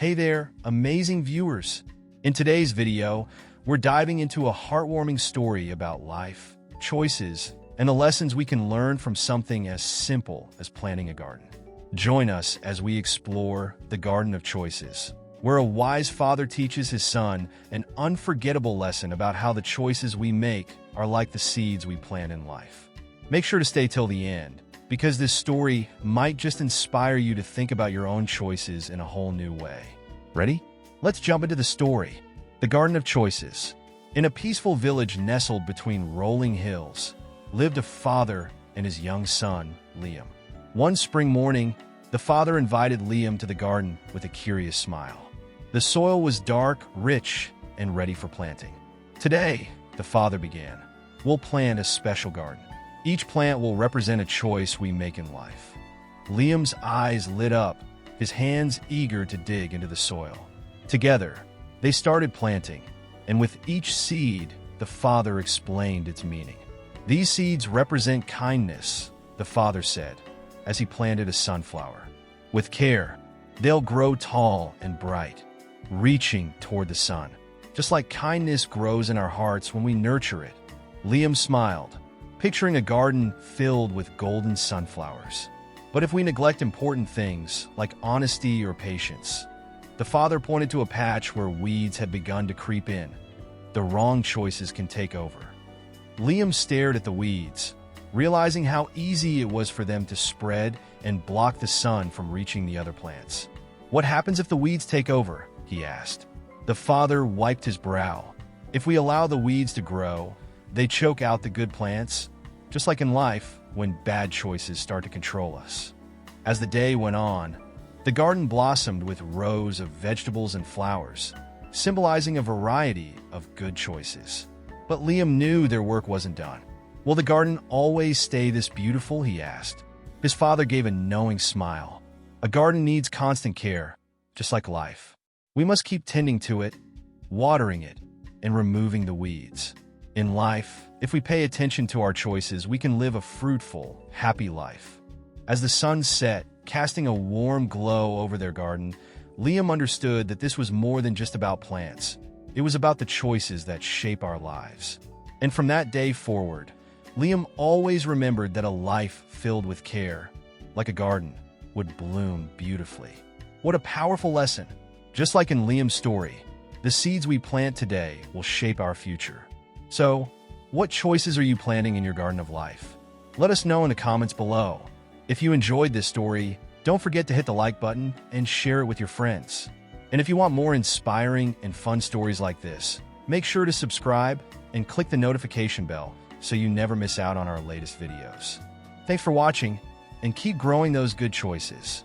Hey there, amazing viewers! In today's video, we're diving into a heartwarming story about life, choices, and the lessons we can learn from something as simple as planting a garden. Join us as we explore the Garden of Choices, where a wise father teaches his son an unforgettable lesson about how the choices we make are like the seeds we plant in life. Make sure to stay till the end, because this story might just inspire you to think about your own choices in a whole new way. Ready? Let's jump into the story. The Garden of Choices. In a peaceful village nestled between rolling hills, lived a father and his young son, Liam. One spring morning, the father invited Liam to the garden with a curious smile. The soil was dark, rich, and ready for planting. Today, the father began, we'll plant a special garden. Each plant will represent a choice we make in life. Liam's eyes lit up, his hands eager to dig into the soil. Together, they started planting, and with each seed, the father explained its meaning. These seeds represent kindness, the father said, as he planted a sunflower. With care, they'll grow tall and bright, reaching toward the sun, just like kindness grows in our hearts when we nurture it. Liam smiled, picturing a garden filled with golden sunflowers. But if we neglect important things like honesty or patience, the father pointed to a patch where weeds had begun to creep in. The wrong choices can take over. Liam stared at the weeds, realizing how easy it was for them to spread and block the sun from reaching the other plants. What happens if the weeds take over? He asked. The father wiped his brow. If we allow the weeds to grow, they choke out the good plants, just like in life when bad choices start to control us. As the day went on, the garden blossomed with rows of vegetables and flowers, symbolizing a variety of good choices. But Liam knew their work wasn't done. Will the garden always stay this beautiful? He asked. His father gave a knowing smile. A garden needs constant care, just like life. We must keep tending to it, watering it, and removing the weeds. In life, if we pay attention to our choices, we can live a fruitful, happy life. As the sun set, casting a warm glow over their garden, Liam understood that this was more than just about plants. It was about the choices that shape our lives. And from that day forward, Liam always remembered that a life filled with care, like a garden, would bloom beautifully. What a powerful lesson! Just like in Liam's story, the seeds we plant today will shape our future. So, what choices are you planting in your garden of life? Let us know in the comments below. If you enjoyed this story, don't forget to hit the like button and share it with your friends. And if you want more inspiring and fun stories like this, make sure to subscribe and click the notification bell so you never miss out on our latest videos. Thanks for watching, and keep growing those good choices.